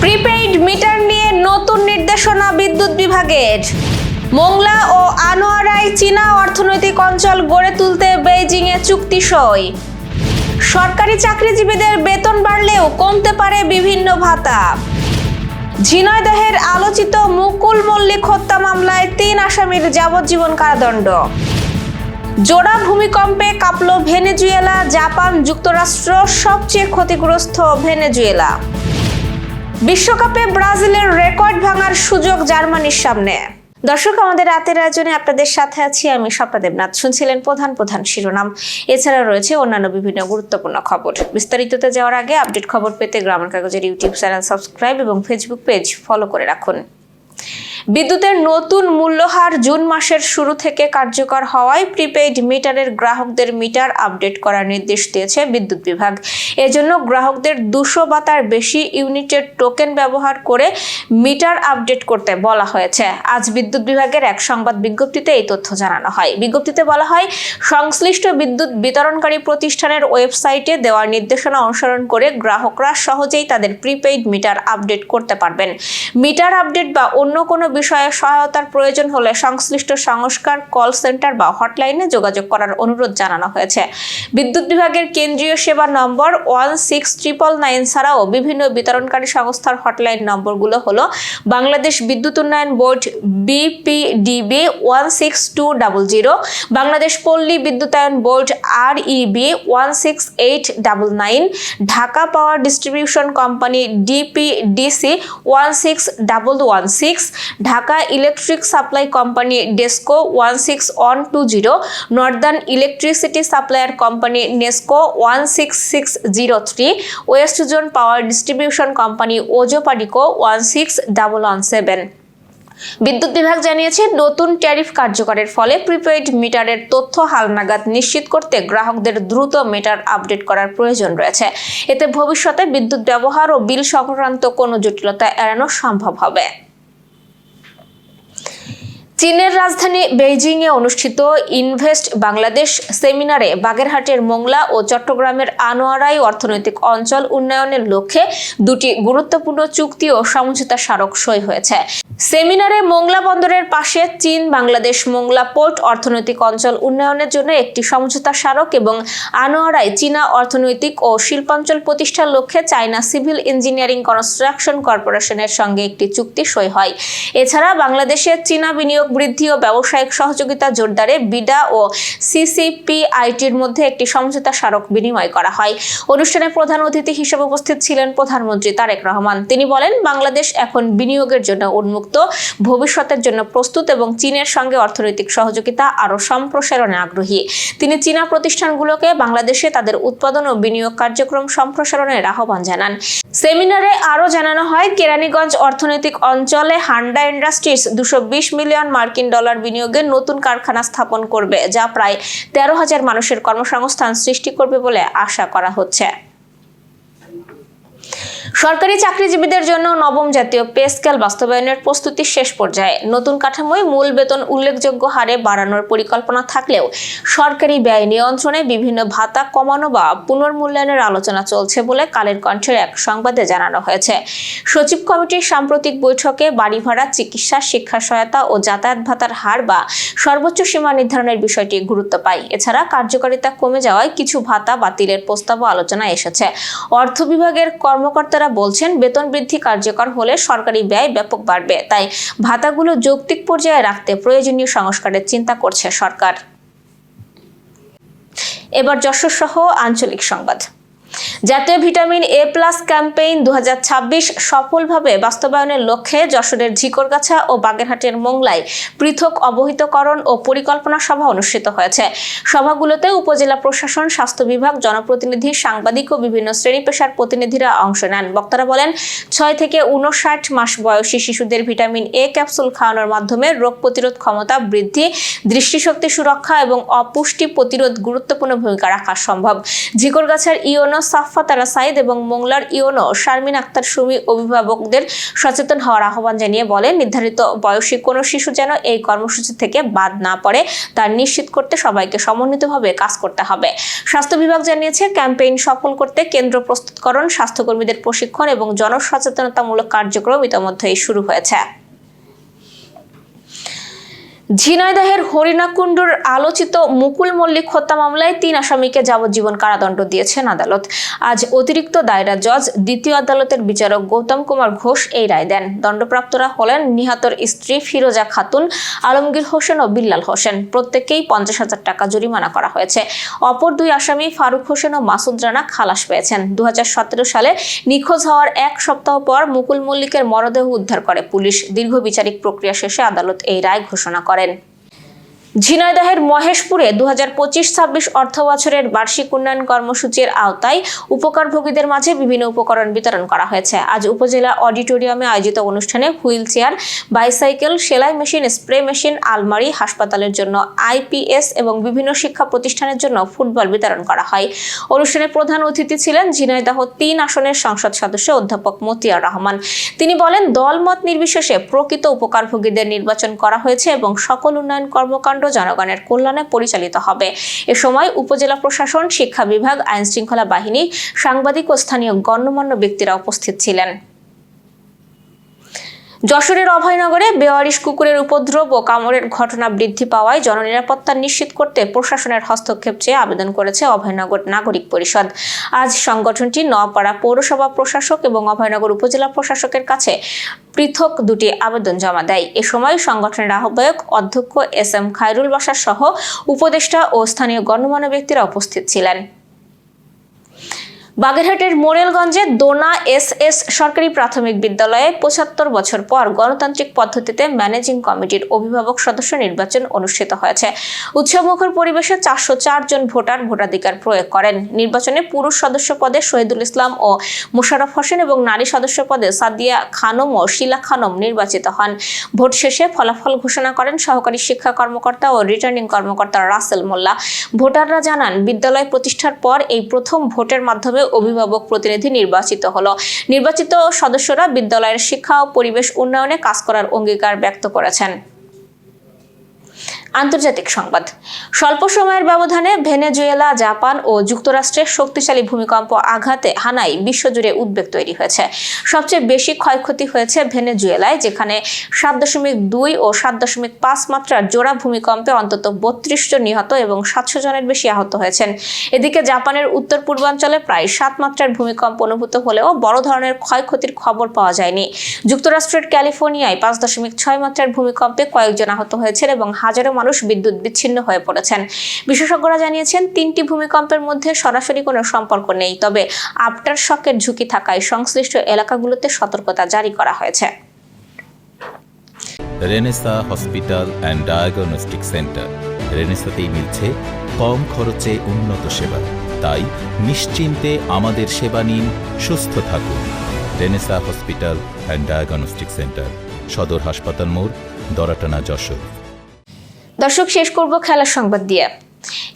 Prepaid meter নিয়ে নতুন নির্দেশনা বিদ্যুৎ বিভাগের। মোংলা ও আনোয়ারায় চীনা অর্থনৈতিক অঞ্চল গড়ে তুলতে বেইজিংয়ে চুক্তি সই। সরকারি চাকরিজীবীদের বেতন বাড়লেও কমতে পারে বিভিন্ন ভাতা। ঝিনাইদহের আলোচিত মুকুল মল্লিক হত্যা মামলায় ৩ আসামির যাবজ্জীবন কারাদণ্ড। জোড়া ভূমিকম্পে কাঁপল ভেনেজুয়েলা, জাপান, যুক্তরাষ্ট্র সবচেয়ে ক্ষতিগ্রস্ত ভেনেজুয়েলা। বিশ্বকাপে ব্রাজিলের রেকর্ড ভাঙার সুযোগ জার্মানির সামনে। দর্শক, আমাদের রাতের আয়োজনে আপনাদের সাথে আছি আমি স্বপ্না দেবনাথ। শুনছিলেন প্রধান শিরোনাম। এছাড়া রয়েছে অন্যান্য বিভিন্ন গুরুত্বপূর্ণ খবর। বিস্তারিততে যাওয়ার আগে আপডেট খবর পেতে গ্রামের কাগজের ইউটিউব চ্যানেল সাবস্ক্রাইব এবং ফেসবুক পেজ ফলো করে রাখুন। বিদ্যুতের নতুন মূল্যহার জুন মাসের শুরু থেকে কার্যকর হওয়ায় প্রিপেইড মিটারের গ্রাহকদের মিটার আপডেট করার নির্দেশ দিয়েছে বিদ্যুৎ বিভাগ। এজন্য গ্রাহকদের 200 বা তার বেশি ইউনিটের টোকেন ব্যবহার করে মিটার আপডেট করতে বলা হয়েছে। আজ বিদ্যুৎ বিভাগের এক সংবাদ বিজ্ঞপ্তিতে এই তথ্য জানানো হয়। বিজ্ঞপ্তিতে বলা হয়, সংশ্লিষ্ট বিদ্যুৎ বিতরণকারী প্রতিষ্ঠানের ওয়েবসাইটে দেওয়ার নির্দেশনা অনুসরণ করে গ্রাহকরা সহজেই তাদের প্রিপেইড মিটার আপডেট করতে পারবেন। মিটার আপডেট বা অন্য কোনো বিষয়ে সহায়তার প্রয়োজন হলে সংশ্লিষ্ট সংস্কার কল সেন্টার বা হটলাইনে যোগাযোগ করার অনুরোধ জানানো হয়েছে। বিদ্যুৎ বিভাগের কেন্দ্রীয় সেবা নম্বর 16999 ছাড়াও বিভিন্ন বিতরণকারী সংস্থার হটলাইন নম্বরগুলো হলো বাংলাদেশ বিদ্যুৎ উন্নয়ন বোর্ড BPDB 16200, বাংলাদেশ পল্লী বিদ্যুতায়ন board REB 16899, Dhaka power distribution company DPDC 16116, Dhaka electric supply company DESCO 16120, northern electricity supplier company NESCO 16603, west zone power distribution company Ozopadico 16117। বিদ্যুৎ বিভাগ জানিয়েছে, নতুন ট্যারিফ কার্যকরের ফলে প্রিপেইড মিটারের তথ্য হালনাগাদ নিশ্চিত করতে গ্রাহকদের দ্রুত মিটার আপডেট করার প্রয়োজন রয়েছে। এতে ভবিষ্যতে বিদ্যুৎ ব্যবহার ও বিল সংক্রান্ত কোনো জটিলতা এড়ানো সম্ভব হবে। চীনের রাজধানী বেইজিংয়ে অনুষ্ঠিত ইনভেস্ট বাংলাদেশ সেমিনারে বাগেরহাটের মোংলা ও চট্টগ্রামের আনোয়ারাই অর্থনৈতিক অঞ্চল উন্নয়নের লক্ষ্যে দুটি গুরুত্বপূর্ণ চুক্তি ও সমঝোতা স্মারক সই হয়েছে। সেমিনারে মোংলা বন্দরের পাশে চীন বাংলাদেশ মোংলা পোর্ট অর্থনৈতিক অঞ্চল উন্নয়নের জন্য একটি সমঝোতা স্মারক এবং আনোয়ারাই চীনা অর্থনৈতিক ও শিল্পাঞ্চল প্রতিষ্ঠার লক্ষ্যে চায়না সিভিল ইঞ্জিনিয়ারিং কনস্ট্রাকশন কর্পোরেশনের সঙ্গে একটি চুক্তি সই হয়। এছাড়া বাংলাদেশের চীনা বিনিয়োগ বৃদ্ধি ও ব্যবসায়িক সহযোগিতা জোরদারে বিডা ও CCPITর মধ্যে একটি সমঝোতা স্মারক বিনিময় করা হয়। অনুষ্ঠানে প্রধান অতিথি হিসেবে উপস্থিত ছিলেন প্রধানমন্ত্রী তারেক রহমান। তিনি বলেন, বাংলাদেশ এখন বিনিয়োগের জন্য উন্মুক্ত, ভবিষ্যতের জন্য প্রস্তুত এবং চীনের সঙ্গে অর্থনৈতিক সহযোগিতা আরও সম্প্রসারণে আগ্রহী। তিনি চীনা প্রতিষ্ঠানগুলোকে বাংলাদেশে তাদের উৎপাদন ও বিনিয়োগ কার্যক্রম সম্প্রসারণের আহ্বান জানান। সেমিনারে আরও জানানো হয়, কেরানীগঞ্জ অর্থনৈতিক অঞ্চলে হান্ডা ইন্ডাস্ট্রিজ $220 মিলিয়ন বিনিয়োগের নতুন কারখানা স্থাপন করবে, যা প্রায় 13,000 মানুষের কর্মসংস্থান সৃষ্টি করবে বলে আশা করা হচ্ছে। সরকারি চাকরিজীবীদের জন্য নবম জাতীয় পে স্কেল বাস্তবায়নের প্রস্তুতি শেষ পর্যায়ে। নতুন কাঠামোয় মূল বেতন উল্লেখযোগ্য হারে বাড়ানোর পরিকল্পনা থাকলেও সরকারি ব্যয় নিয়ন্ত্রণে বিভিন্ন ভাতা কমানো বা পুনর্মূল্যায়নের আলোচনা চলছে বলে কালের কণ্ঠের এক সংবাদে জানানো হয়েছে। সচিব কমিটির সাম্প্রতিক বৈঠকে বাড়ি ভাড়া, চিকিৎসা, শিক্ষা সহায়তা ও যাতায়াত ভাতার হার বা সর্বোচ্চ সীমা নির্ধারণের বিষয়টি গুরুত্ব পায়। এছাড়া কার্যকারিতা কমে যাওয়ায় কিছু ভাতা বাতিলের প্রস্তাবও আলোচনায় এসেছে। অর্থ বিভাগের কর্মকর্তারা বলছেন, বেতন বৃদ্ধি কার্যকর হলে সরকারি ব্যয় ব্যাপক বাড়বে, তাই ভাতাগুলো যৌক্তিক পর্যায়ে রাখতে প্রয়োজনীয় সংস্কারের চিন্তা করছে সরকার। এবার যশোর সহ আঞ্চলিক সংবাদ। জাতীয় ভিটামিন A+ ক্যাম্পেইন 2026 সফলভাবে বাস্তবায়নের লক্ষ্যে যশোরের ঝিকরগাছা ও বাগেরহাটের মোংলায় পৃথক অবহিতকরণ ও পরিকল্পনা সভা অনুষ্ঠিত হয়েছে। সভাগুলোতে উপজেলা প্রশাসন, স্বাস্থ্য বিভাগ, জনপ্রতিনিধি, সাংবাদিক ও বিভিন্ন শ্রেণী পেশার প্রতিনিধিরা অংশ নেন। বক্তারা বলেন, 6 থেকে 59 মাস বয়সী শিশুদের ভিটামিন A ক্যাপসুল খাওয়ানোর মাধ্যমে রোগ প্রতিরোধ ক্ষমতা বৃদ্ধি, দৃষ্টিশক্তি সুরক্ষা এবং অপুষ্টি প্রতিরোধ গুরুত্বপূর্ণ ভূমিকা রাখা সম্ভব। ঝিকরগাছার ইউনো সাফফা তারা সাইদ এবং মোংলার ইওনো শারমিন আক্তার সুমি অভিভাবকদের সচেতন হওয়ার আহ্বান জানিয়ে বলেন, নির্ধারিত বয়সী কোনো শিশু যেন এই কর্মসূচি থেকে বাদ না পড়ে তা নিশ্চিত করতে সবাইকে সমন্বিতভাবে কাজ করতে হবে। স্বাস্থ্য বিভাগ জানিয়েছে, ক্যাম্পেইন সফল করতে কেন্দ্র প্রস্তুতকরণ, স্বাস্থ্যকর্মীদের প্রশিক্ষণ এবং জনসচেতনতামূলক কার্যক্রম ইতোমধ্যেই শুরু হয়েছে। ঝিনাইদহের হরিণাকুণ্ডুর আলোচিত মুকুল মল্লিক হত্যা মামলায় 3 আসামিকে যাবজ্জীবন কারাদণ্ড দিয়েছেন আদালত। আজ অতিরিক্ত দায়রা জজ দ্বিতীয় আদালতের বিচারক গৌতম কুমার ঘোষ এই রায় দেন। দণ্ডপ্রাপ্তরা হলেন নিহতর স্ত্রী ফিরোজা খাতুন, আলমগীর হোসেন ও বিল্লাল হোসেন। প্রত্যেককেই 50,000 টাকা জরিমানা করা হয়েছে। অপর 2 আসামি ফারুক হোসেন ও মাসুদ রানা খালাস পেয়েছেন। 2017 সালে নিখোঁজ হওয়ার 1 সপ্তাহ পর মুকুল মল্লিকের মরদেহ উদ্ধার করে পুলিশ। দীর্ঘ বিচারিক প্রক্রিয়া শেষে আদালত এই রায় ঘোষণা করেন। ঝিনাইদহের মহেশপুরে 2025-26 অর্থ বছরের বার্ষিক উন্নয়ন কর্মসূচির আওতায় উপকারভোগীদের মাঝে বিভিন্ন উপকরণ বিতরণ করা হয়েছে। আজ উপজেলা অডিটোরিয়ামে আয়োজিত অনুষ্ঠানে হুইল চেয়ার, বাইসাইকেল, সেলাই মেশিন, স্প্রে মেশিন, আলমারি, হাসপাতালের জন্য আইপিএস এবং বিভিন্ন শিক্ষা প্রতিষ্ঠানের জন্য ফুটবল বিতরণ করা হয়। অনুষ্ঠানে প্রধান অতিথি ছিলেন ঝিনাইদহ 3 আসনের সংসদ সদস্য অধ্যাপক মতিয়ার রহমান। তিনি বলেন, দলমত নির্বিশেষে প্রকৃত উপকারভোগীদের নির্বাচন করা হয়েছে এবং সকল উন্নয়ন কর্মকাণ্ড জনগণের কল্যাণে পরিচালিত হবে। এ সময় উপজেলা প্রশাসন, শিক্ষা বিভাগ, আইন শৃঙ্খলা বাহিনী, সাংবাদিক ও স্থানীয় গণ্যমান্য ব্যক্তিরা উপস্থিত ছিলেন। যশোরের অভয়নগরে বেওয়ারিশ কুকুরের উপদ্রব ও কামড়ের ঘটনা বৃদ্ধি পাওয়ায় জননিরাপত্তা নিশ্চিত করতে প্রশাসনের হস্তক্ষেপ চেয়ে আবেদন করেছে অভয়নগর নাগরিক পরিষদ। আজ সংগঠনটি নোয়াপাড়া পৌরসভা প্রশাসক এবং অভয়নগর উপজেলা প্রশাসকের কাছে পৃথক 2টি আবেদন জমা দেয়। এ সময় সংগঠনের আহ্বায়ক অধ্যক্ষ SM খায়রুল বাশার সহ উপদেষ্টা ও স্থানীয় গণ্যমান্য ব্যক্তিরা উপস্থিত ছিলেন। বাগেরহাটের মোরেলগঞ্জে দোনা SS সরকারি প্রাথমিক বিদ্যালয়ে 75 বছর পর গণতান্ত্রিক পদ্ধতিতে ম্যানেজিং কমিটির অভিভাবক সদস্য নির্বাচন অনুষ্ঠিত হয়েছে। উৎসবমুখর পরিবেশে 404 জন ভোটার ভোটাধিকার প্রয়োগ করেন। নির্বাচনে পুরুষ সদস্য পদে শহীদুল ইসলাম ও মোশাররফ হোসেন এবং নারী সদস্য পদে সাদিয়া খানম ও শিলা খানম নির্বাচিত হন। ভোট শেষে ফলাফল ঘোষণা করেন সহকারী শিক্ষা কর্মকর্তা ও রিটার্নিং কর্মকর্তা রাসেল মোল্লা। ভোটাররা জানান, বিদ্যালয় প্রতিষ্ঠার পর এই প্রথম ভোটের মাধ্যমে অভিভাবক প্রতিনিধি নির্বাচিত হলো। নির্বাচিত সদস্যরা বিদ্যালয়ের শিক্ষা ও পরিবেশ উন্নয়নে কাজ করার অঙ্গীকার ব্যক্ত করেছেন। আন্তর্জাতিক সংবাদ। স্বল্প সময়ের ব্যবধানে ভেনেজুয়েলা, জাপান ও যুক্তরাষ্ট্রের শক্তিশালী ভূমিকম্প আঘাতে হানায় বিশ্বজুড়ে উদ্বেগ তৈরি হয়েছে। সবচেয়ে বেশি ক্ষয়ক্ষতি হয়েছে ভেনেজুয়েলায়, যেখানে 7.2 ও 7.5 মাত্রার জোড়া ভূমিকম্পে অন্তত 32 জন নিহত এবং 700 জনের বেশি আহত হয়েছেন। এদিকে জাপানের উত্তর পূর্বাঞ্চলে প্রায় 7 মাত্রার ভূমিকম্প অনুভূত হলেও বড় ধরনের ক্ষয়ক্ষতির খবর পাওয়া যায়নি। যুক্তরাষ্ট্রের ক্যালিফোর্নিয়ায় 5.6 মাত্রার ভূমিকম্পে কয়েকজন আহত হয়েছেন এবং হাজারো মানুষ বিদ্যুৎ বিচ্ছিন্ন হয়ে পড়েছেন। বিশেষজ্ঞরা জানিয়েছেন, 3টি ভূমিকম্পের মধ্যে সরাসরি কোনো সম্পর্ক নেই, তবে আফটার শকের ঝুঁকি থাকায় সংশ্লিষ্ট এলাকাগুলোতে সতর্কতা জারি করা হয়েছে। Renaissance hospital and diagnostic centre. রেনেসাতেই মিলছে কম খরচে উন্নত সেবা, তাই নিশ্চিন্তে আমাদের সেবা নিন, সুস্থ থাকুন। Renaissance hospital and diagnostic centre, সদর হাসপাতাল মোড়, দরাটানা, যশোর। দর্শক, শেষ করব খেলার সংবাদ দিয়ে।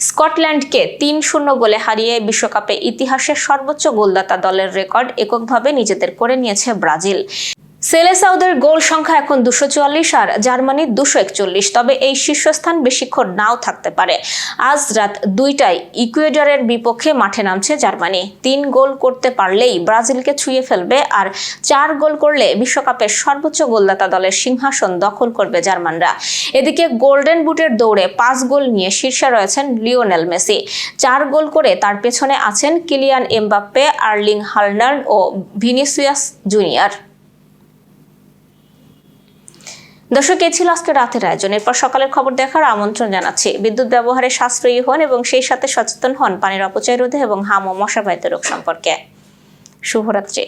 স্কটল্যান্ডকে 3-0 গোলে হারিয়ে বিশ্বকাপে ইতিহাসের সর্বোচ্চ গোলদাতা দলের রেকর্ড এককভাবে নিজেদের করে নিয়েছে ব্রাজিল। সেলেসাউদের গোল সংখ্যা এখন 244 আর জার্মানির 241। তবে এই শীর্ষস্থান বেশিক্ষণ নাও থাকতে পারে। আজ রাত 2টায় ইকুয়েডরের বিপক্ষে মাঠে নামছে জার্মানি। 3 গোল করতে পারলেই ব্রাজিলকে ছুঁয়ে ফেলবে, আর 4 গোল করলে বিশ্বকাপের সর্বোচ্চ গোলদাতা দলের সিংহাসন দখল করবে জার্মানরা। এদিকে গোল্ডেন বুটের দৌড়ে 5 গোল নিয়ে শীর্ষে রয়েছেন লিওনেল মেসি। 4 গোল করে তার পেছনে আছেন কিলিয়ান এমবাপ্পে, আর্লিং হাল্যান্ড ও ভিনিসিয়াস জুনিয়র। দর্শক, এই ছিল আজকে রাতের আয়োজন। এরপর সকালের খবর দেখার আমন্ত্রণ জানাচ্ছি। বিদ্যুৎ ব্যবহারে সাশ্রয়ী হন এবং সেই সাথে সচেতন হন পানির অপচয় রোধে এবং হাম ও মশাবাহিত রোগ সম্পর্কে। শুভরাত্রি।